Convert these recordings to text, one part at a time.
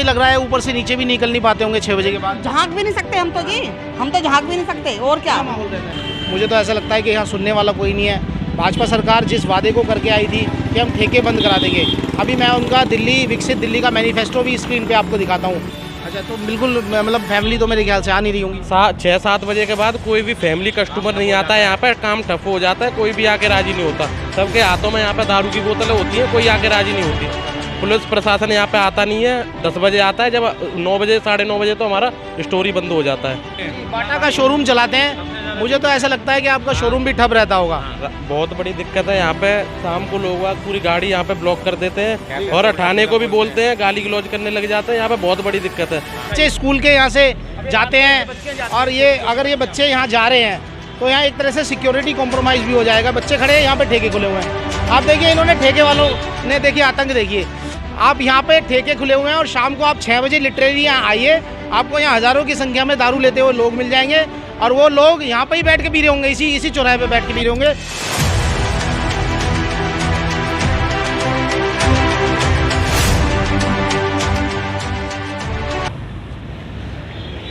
लग रहा है ऊपर से नीचे भी निकल नहीं पाते होंगे 6 बजे के बाद। झांक भी नहीं सकते हम तो जी, हम तो झांक भी नहीं सकते। और क्या माहौल रहता है? मुझे तो ऐसा लगता है कि यहाँ सुनने वाला कोई नहीं है। भाजपा सरकार जिस वादे को करके आई थी कि हम ठेके बंद करा देंगे, अभी मैं उनका दिल्ली विकसित दिल्ली का मैनिफेस्टो भी स्क्रीन पे आपको दिखाता हूँ। अच्छा, तो बिल्कुल मतलब फैमिली तो मेरे ख्याल से आ नहीं रही होंगी। 6-7 बजे के बाद कोई भी फैमिली कस्टमर नहीं आता है यहाँ पे, काम ठप हो जाता है, कोई भी आके राजी नहीं होता। सबके हाथों में यहाँ पे दारू की बोतलें होती हैं, कोई आके राजी नहीं होती। पुलिस प्रशासन यहाँ पे आता नहीं है, 10 बजे आता है, जब 9 बजे 9:30 बजे तो हमारा स्टोर ही बंद हो जाता है। बाटा का शोरूम चलाते हैं, मुझे तो ऐसा लगता है कि आपका शोरूम भी ठप रहता होगा। बहुत बड़ी दिक्कत है यहाँ पे, शाम को लोग पूरी गाड़ी यहाँ पे ब्लॉक कर देते हैं और हटाने को भी बोलते हैं, गाली गलौज करने लग जाते हैं। यहाँ पे बहुत बड़ी दिक्कत है। बच्चे स्कूल के यहाँ से जाते हैं और अगर ये बच्चे यहाँ जा रहे हैं तो यहाँ एक तरह से सिक्योरिटी कॉम्प्रोमाइज़ भी हो जाएगा। बच्चे खड़े हैं, यहाँ पे ठेके खुले हुए हैं। आप देखिए, इन्होंने ठेके वालों ने देखिए आतंक देखिए। आप यहाँ पे ठेके खुले हुए हैं और शाम को आप 6 बजे लिटरली यहाँ आइए, आपको यहाँ हज़ारों की संख्या में दारू लेते हुए लोग मिल जाएंगे और वो लोग यहाँ पे ही बैठ के पी रहे होंगे, इसी चौराहे पे बैठ के पी रहे होंगे।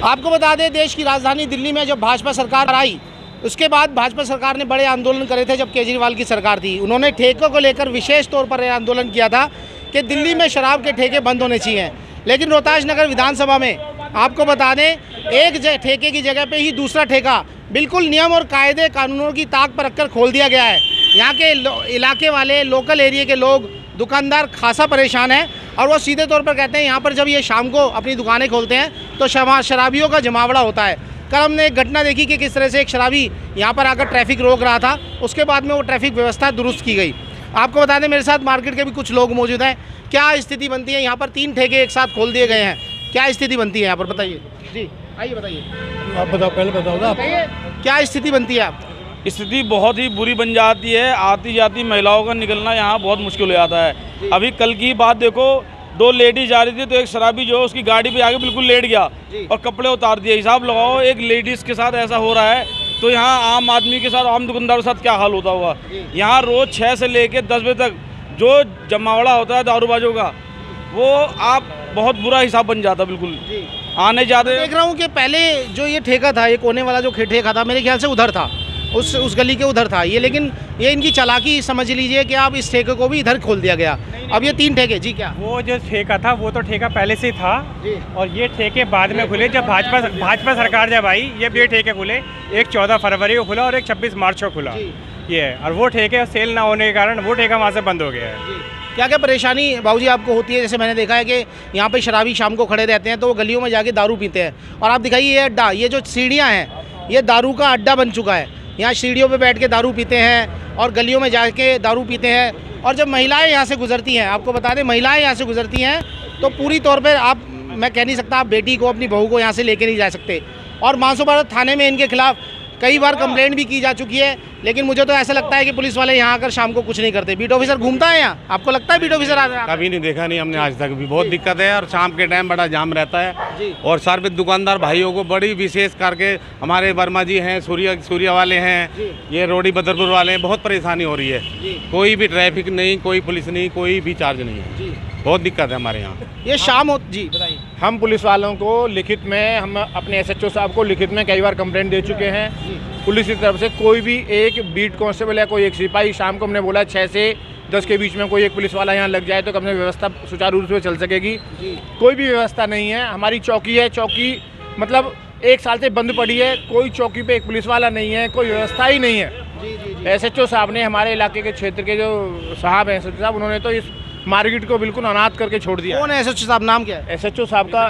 आपको बता दें, देश की राजधानी दिल्ली में जब भाजपा सरकार आई, उसके बाद भाजपा सरकार ने बड़े आंदोलन करे थे। जब केजरीवाल की सरकार थी, उन्होंने ठेकों को लेकर विशेष तौर पर आंदोलन किया था कि दिल्ली में शराब के ठेके बंद होने चाहिए। लेकिन रोहतास नगर विधानसभा में आपको बता दें, एक ठेके की जगह पे ही दूसरा ठेका बिल्कुल नियम और कायदे कानूनों की ताक पर रखकर खोल दिया गया है। यहाँ के इलाके वाले, लोकल एरिया के लोग, दुकानदार खासा परेशान है और वो सीधे तौर पर कहते हैं यहाँ पर जब ये शाम को अपनी दुकानें खोलते हैं तो शराबियों का जमावड़ा होता है। कल हमने एक घटना देखी कि किस तरह से एक शराबी यहाँ पर आकर ट्रैफिक रोक रहा था, उसके बाद में वो ट्रैफिक व्यवस्था दुरुस्त की गई। आपको बता दें, मेरे साथ मार्केट के भी कुछ लोग मौजूद हैं। क्या स्थिति बनती है यहाँ पर? 3 ठेके एक साथ खोल दिए गए हैं, क्या स्थिति बनती है यहाँ पर, बताइए जी। आइए बताइए, आप बताओ, पहले बताओ ना। क्या स्थिति बनती है आप? स्थिति बहुत ही बुरी बन जाती है। आती जाती महिलाओं का निकलना यहाँ बहुत मुश्किल हो जाता है। अभी कल की बात देखो, 2 लेडीज जा रही थी तो एक शराबी जो है उसकी गाड़ी पे आके बिल्कुल लेट गया और कपड़े उतार दिए। हिसाब लगाओ, एक लेडीज़ के साथ ऐसा हो रहा है तो यहाँ आम आदमी के साथ, आम दुकानदारों के साथ क्या हाल होता होगा। यहाँ रोज़ 6 से लेकर 10 बजे तक जो जमावड़ा होता है दारूबाजों का, वो आप बहुत बुरा हिसाब बन जाता है। बिल्कुल आने जाते देख रहा हूँ कि पहले जो ये ठेका था, ये कोने वाला जो ठेका था, मेरे ख्याल से उधर था, उस गली के उधर था ये। लेकिन ये इनकी चालाकी समझ लीजिए कि आप इस ठेके को भी इधर खोल दिया गया। अब ये 3 ठेके जी। क्या वो जो ठेका था वो तो ठेका पहले से ही था और ये ठेके बाद में खुले जब भाजपा सरकार जब आई। ये 2 ठेके खुले, एक 14 फरवरी को खुला और एक 26 मार्च को खुला ये है। और वो ठेके सेल ना होने के कारण वो ठेका वहाँ से बंद हो गया है। क्या क्या परेशानी बाबूजी आपको होती है? जैसे मैंने देखा है कि यहाँ पे शराबी शाम को खड़े रहते हैं तो वो गलियों में जाके दारू पीते हैं। और आप दिखाइए ये अड्डा, ये जो सीढ़ियाँ हैं, ये दारू का अड्डा बन चुका है। यहाँ सीढ़ियों पे बैठ के दारू पीते हैं और गलियों में जाके दारू पीते हैं। और जब महिलाएं यहाँ से गुजरती हैं, आपको बता दें, महिलाएं यहाँ से गुजरती हैं तो पूरी तौर पर मैं कह नहीं सकता आप बेटी को, अपनी बहू को यहाँ से लेके नहीं जा सकते। और मानसूबारा थाने में इनके खिलाफ कई बार कंप्लेंट भी की जा चुकी है, लेकिन मुझे तो ऐसा लगता है कि पुलिस वाले यहाँ आकर शाम को कुछ नहीं करते। बीट ऑफिसर घूमता है यहाँ, आपको लगता है बीट ऑफिसर आता है? कभी नहीं देखा, नहीं हमने आज तक भी। बहुत दिक्कत है और शाम के टाइम बड़ा जाम रहता है। और सार्वजनिक दुकानदार भाइयों को बड़ी विशेष करके, हमारे वर्मा जी हैं, सूर्या वाले हैं, ये रोडी बदरपुर वाले हैं, बहुत परेशानी हो रही है। कोई भी ट्रैफिक नहीं, कोई पुलिस नहीं, कोई भी चार्ज नहीं है। बहुत दिक्कत है हमारे यहाँ। ये शाम हो जी, बताइए। हम पुलिस वालों को लिखित में, हम अपने SHO साहब को लिखित में कई बार कंप्लेंट दे चुके हैं। पुलिस की तरफ से कोई भी एक बीट कांस्टेबल या कोई एक सिपाही, शाम को हमने बोला 6 से 10 के बीच में कोई एक पुलिस वाला यहाँ लग जाए तो अपनी व्यवस्था सुचारू रूप से चल सकेगी। कोई भी व्यवस्था नहीं है। हमारी चौकी है, चौकी मतलब 1 साल से बंद पड़ी है। कोई चौकी पे एक पुलिस वाला नहीं है, कोई व्यवस्था ही नहीं है। SHO साहब ने, हमारे इलाके के क्षेत्र के जो साहब हैं SHO साहब, उन्होंने तो इस मार्केट को बिल्कुल अनाथ करके छोड़ दिया। कौन है SHO साहब? नाम क्या है? SHO साहब का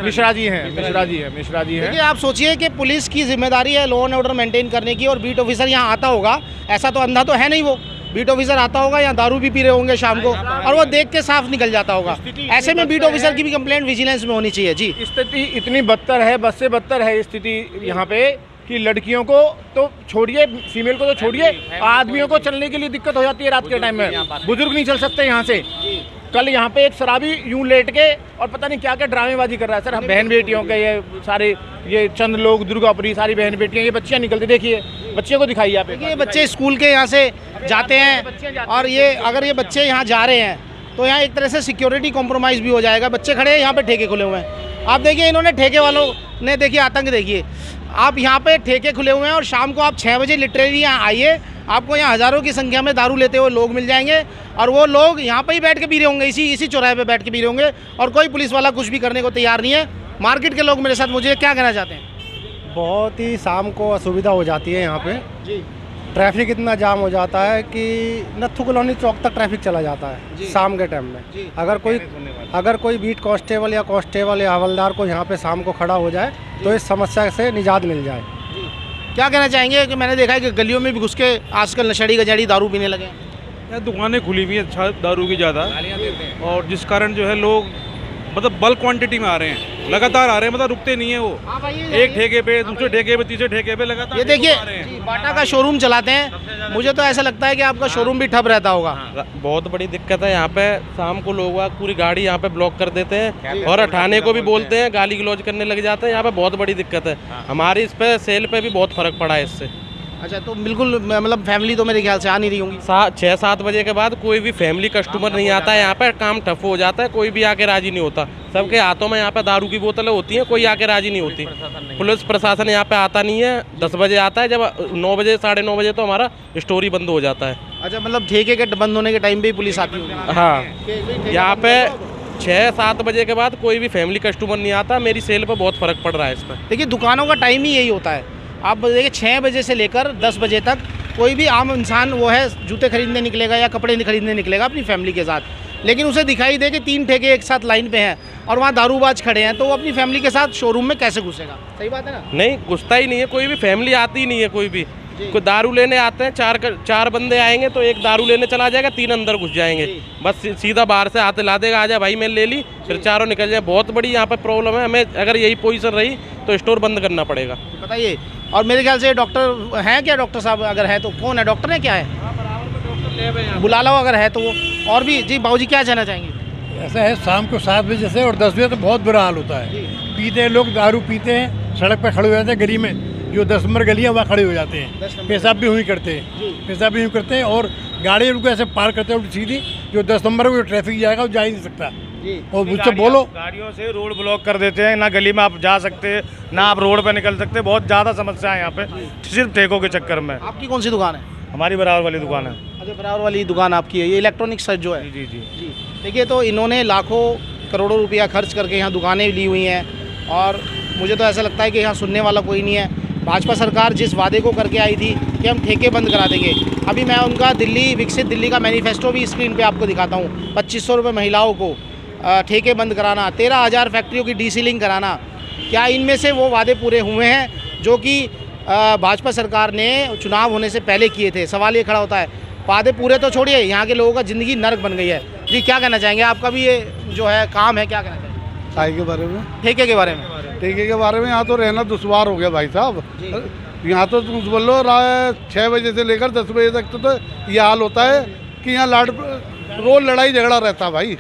मिश्रा जी हैं। देखिए, आप सोचिए कि पुलिस की जिम्मेदारी है लॉ एंड ऑर्डर मेंटेन करने की, और बीट ऑफिसर यहाँ आता होगा, ऐसा तो अंधा तो है नहीं वो। बीट ऑफिसर आता होगा, यहाँ दारू भी पी रहे होंगे शाम को और वो देख के साफ निकल जाता होगा। ऐसे में बीट ऑफिसर की भी कंप्लेंट विजिलेंस में होनी चाहिए जी। स्थिति इतनी बदतर है, बद से बदतर है स्थिति यहाँ पे कि लड़कियों को तो छोड़िए, फीमेल को तो छोड़िए, आदमियों को चलने के लिए दिक्कत हो जाती है रात के टाइम में। बुजुर्ग नहीं चल सकते यहाँ से। कल यहाँ पे एक शराबी यूं लेट के और पता नहीं क्या क्या ड्रामेबाजी कर रहा है। सर, हम बहन बेटियों के ये सारे, ये चंद लोग, दुर्गापुरी, सारी बहन बेटियाँ, ये बच्चियाँ निकलती, देखिए बच्चे को दिखाइए आप। ये बच्चे स्कूल के यहाँ से जाते हैं और अगर ये बच्चे यहाँ जा रहे हैं तो यहाँ एक तरह से सिक्योरिटी कॉम्प्रोमाइज़ भी हो जाएगा। बच्चे खड़े हैं, यहाँ पे ठेके खुले हुए हैं। आप देखिए इन्होंने ठेके वालों ने देखिए आतंक देखिए। आप यहाँ पे ठेके खुले हुए हैं और शाम को आप 6 बजे लिटरली यहाँ आइए, आपको यहाँ हज़ारों की संख्या में दारू लेते हुए लोग मिल जाएंगे और वो लोग यहाँ पे ही बैठ के पी रहे होंगे, इसी चौराहे पे बैठ के पी रहे होंगे और कोई पुलिस वाला कुछ भी करने को तैयार नहीं है। मार्केट के लोग मेरे साथ, मुझे क्या कहना चाहते हैं? बहुत ही शाम को असुविधा हो जाती है यहाँ पे। जी ट्रैफिक इतना जाम हो जाता है कि नत्थू कॉलोनी चौक तक ट्रैफिक चला जाता है शाम के टाइम में। अगर कोई बीट कांस्टेबल या हवलदार को यहाँ पे शाम को खड़ा हो जाए तो इस समस्या से निजात मिल जाए। क्या कहना चाहेंगे कि मैंने देखा है कि गलियों में भी घुस के आजकल नशेड़ी गजाड़ी दारू पीने लगे हैं? यहाँ दुकानें खुली हुई है दारू की ज़्यादा, और जिस कारण जो है लोग मतलब बल्क क्वांटिटी में आ रहे हैं, लगातार आ रहे हैं, मतलब रुकते नहीं है वो। एक ठेके पे, दूसरे ठेके पे, तीसरे ठेके पे लगातार ये देखिए बाटा का शोरूम चलाते हैं, मुझे तो ऐसा लगता है कि आपका शोरूम भी ठप रहता होगा। बहुत बड़ी दिक्कत है यहाँ पे। शाम को लोग पूरी गाड़ी यहाँ पे ब्लॉक कर देते हैं और हटाने को भी बोलते हैं, गाली गलौज करने लग जाते हैं। यहाँ पे बहुत बड़ी दिक्कत है। हमारी इस पे सेल पे भी बहुत फर्क पड़ा है इससे। अच्छा, तो बिल्कुल मतलब फैमिली तो मेरे ख्याल से आ नहीं रही होंगी। 6-7 बजे के बाद कोई भी फैमिली कस्टमर नहीं आता है यहाँ पे, काम ठप हो जाता है, कोई भी आके राजी नहीं होता। सबके हाथों में यहाँ पे दारू की बोतलें होती हैं, कोई आके राजी नहीं होती। पुलिस प्रशासन यहाँ पे आता नहीं है, 10 बजे आता है, जब 9 बजे 9:30 बजे तो हमारा स्टोर ही बंद हो जाता है। अच्छा, मतलब ठेके के बंद होने के टाइम पे ही पुलिस आती होगी? हाँ, यहाँ पे 6-7 बजे के बाद कोई भी फैमिली कस्टमर नहीं आता। मेरी सेल पर बहुत फ़र्क पड़ रहा है इस पर। देखिए दुकानों का टाइम ही यही होता है। आप देखिए 6 बजे से लेकर 10 बजे तक कोई भी आम इंसान वो है जूते खरीदने निकलेगा या कपड़े खरीदने निकलेगा अपनी फैमिली के साथ, लेकिन उसे दिखाई दे कि 3 ठेके एक साथ लाइन पे हैं और वहाँ दारूबाज खड़े हैं, तो वो अपनी फैमिली के साथ शोरूम में कैसे घुसेगा? सही बात है ना? नहीं, घुसता ही नहीं है, कोई भी फैमिली आती ही नहीं है। कोई भी कोई दारू लेने आते हैं, 4 बंदे आएंगे तो एक दारू लेने चला जाएगा, 3 अंदर घुस जाएंगे। बस सीधा बाहर से हाथ ला देगा, आजा भाई मैंने ले ली, फिर चारों निकल जाए। बहुत बड़ी यहाँ पे प्रॉब्लम है। हमें अगर यही पोजीशन रही तो स्टोर बंद करना पड़ेगा। बताइए। और मेरे ख्याल से डॉक्टर हैं क्या? डॉक्टर साहब अगर है तो कौन है? डॉक्टर है क्या है? बुला लो अगर है तो वो। और भी जी बाबूजी क्या कहना चाहेंगे? ऐसा है, शाम को 7 बजे से और 10 बजे तो बहुत बुरा हाल होता है। पीते हैं लोग, दारू पीते हैं, सड़क पर खड़े हो जाते हैं, गली में जो 10 नंबर गली है वहाँ खड़े हो जाते हैं, पेशाब भी हुई करते हैं और गाड़ी उनको ऐसे पार करते हैं सीधी, जो 10 नंबर में ट्रैफिक जाएगा वो जा ही नहीं सकता। और मुझसे बोलो, गाड़ियों से रोड ब्लॉक कर देते हैं, ना गली में आप जा सकते, ना आप रोड पे निकल सकते। बहुत ज़्यादा समस्या है यहाँ पे, सिर्फ ठेकों के चक्कर में। आपकी कौन सी दुकान है? हमारी बराबर वाली दुकान है। अच्छा, बराबर वाली दुकान आपकी है। ये इलेक्ट्रॉनिक्स जो है? जी जी जी। देखिए, तो इन्होंने लाखों करोड़ों रुपया खर्च करके यहाँ दुकानें ली हुई हैं और मुझे तो ऐसा लगता है कि यहाँ सुनने वाला कोई नहीं है। भाजपा सरकार जिस वादे को करके आई थी कि हम ठेके बंद करा देंगे, अभी मैं उनका विकसित दिल्ली का मैनिफेस्टो भी स्क्रीन पे आपको दिखाता हूँ। 2500 रुपये महिलाओं को ठेके बंद कराना, 13,000 फैक्ट्रियों की डीसीलिंग कराना, क्या इनमें से वो वादे पूरे हुए हैं जो कि भाजपा सरकार ने चुनाव होने से पहले किए थे? सवाल ये खड़ा होता है। वादे पूरे तो छोड़िए, यहाँ के लोगों का ज़िंदगी नर्क बन गई है। जी क्या कहना चाहेंगे? आपका भी ये जो है काम है, क्या कहना चाहेंगे? चाय के बारे में, ठेके के बारे में? ठेके के बारे में यहाँ तो रहना दुश्वार हो गया भाई साहब। यहाँ तो तुम बोल लो 6 बजे से लेकर 10 बजे तक तो ये हाल होता है कि यहाँ रोज लड़ाई झगड़ा रहता है भाई।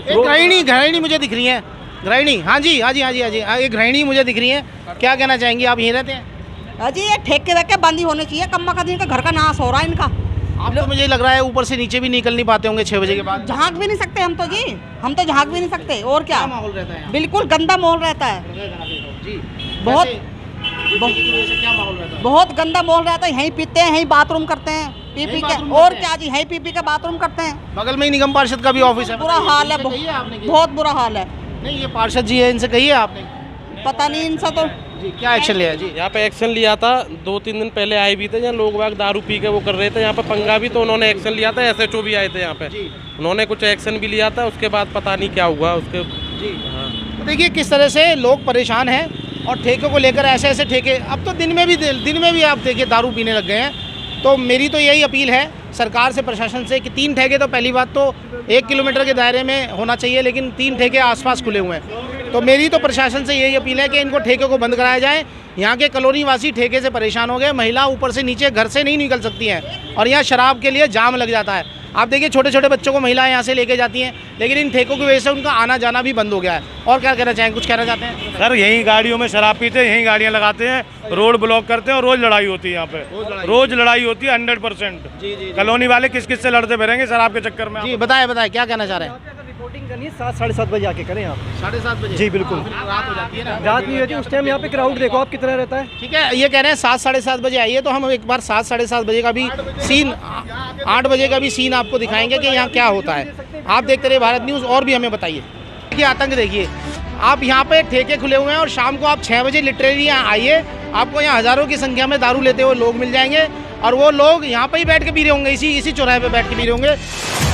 गृहिणी मुझे दिख रही है। गृहिणी, हाँ जी एक गृहिणी मुझे दिख रही है। क्या कहना चाहेंगी? आप यहीं रहते हैं? अजी ये ठेके वेके बंद ही होने चाहिए। कम्मा का दिन का घर का नाश हो रहा है इनका। आप तो मुझे लग रहा है ऊपर से नीचे भी निकल नहीं पाते होंगे 6 बजे के बाद। झांक भी नहीं सकते हम तो जी, हम तो झांक भी नहीं सकते। और क्या माहौल रहता है? बिल्कुल गंदा माहौल रहता है जी। बहुत क्या माहौल रहता है? बहुत गंदा माहौल रहता है। यहीं पीते हैं, यहीं बाथरूम करते हैं, पी के। और क्या जी, यहीं पी के बाथरूम करते हैं। बगल में ही निगम पार्षद का भी ऑफिस है। बुरा हाल है, बहुत बुरा हाल है। नहीं, ये पार्षद जी है, इनसे कही है आपने? पता नहीं इनसे तो जी। क्या एक्शन लिया है? जी यहाँ पे एक्शन लिया था 2-3 दिन पहले आए भी थे, जहाँ लोग बाग दारू पी के वो कर रहे थे। यहाँ पे पंगा भी तो उन्होंने एक्शन लिया था। SHO भी आए थे यहाँ पे, उन्होंने कुछ एक्शन भी लिया था। उसके बाद पता नहीं क्या हुआ उसके। जी हाँ, देखिए किस तरह से लोग परेशान हैं और ठेके को लेकर ऐसे ठेके अब तो दिन में भी आप देखिए दारू पीने लग गए हैं। तो मेरी तो यही अपील है सरकार से, प्रशासन से कि 3 ठेके तो पहली बात तो 1 किलोमीटर के दायरे में होना चाहिए, लेकिन 3 ठेके आसपास खुले हुए हैं। तो मेरी तो प्रशासन से यही अपील है कि इनको ठेके को बंद कराया जाए। यहाँ के कॉलोनी वासी ठेके से परेशान हो गए। महिला ऊपर से नीचे घर से नहीं निकल सकती हैं और यहाँ शराब के लिए जाम लग जाता है। आप देखिए छोटे छोटे बच्चों को महिलाएं यहाँ से लेके जाती हैं, लेकिन इन ठेकों की वजह से उनका आना जाना भी बंद हो गया है। और क्या कहना चाहेंगे, कुछ कहना चाहते हैं? सर यहीं गाड़ियों में शराब पीते हैं, यहीं गाड़ियाँ लगाते हैं, रोड ब्लॉक करते हैं और रोज लड़ाई होती है यहाँ पे, रोज लड़ाई होती है 100%। कॉलोनी वाले किस किस से लड़ते फिरेंगे शराब के चक्कर में। जी बताए क्या कहना चाह रहे हैं? रिपोर्टिंग करनी है 7 साढ़े 7 बजे आके करें आप। 7:30 बजे? जी बिल्कुल, रात हो जाती है ना? रात नहीं होती उस टाइम, यहाँ पे क्राउड देखो आप कितना रहता है। ठीक है, ये कह रहे हैं 7 साढ़े 7 बजे आइए, तो हम एक बार 7 साढ़े 7 बजे का भी सीन, 8 बजे का भी सीन आपको दिखाएंगे कि यहाँ क्या होता है। आप देखते रहिए भारत न्यूज़ और भी हमें बताइए। देखिए आतंक देखिए, आप यहाँ पे ठेके खुले हुए हैं और शाम को आप 6 बजे लिटरली यहाँ आइए, आपको यहाँ हज़ारों की संख्या में दारू लेते हुए लोग मिल जाएंगे और वो लोग यहाँ पे ही बैठ के पी रहे होंगे, इसी चौराहे पे बैठ के पी रहे होंगे।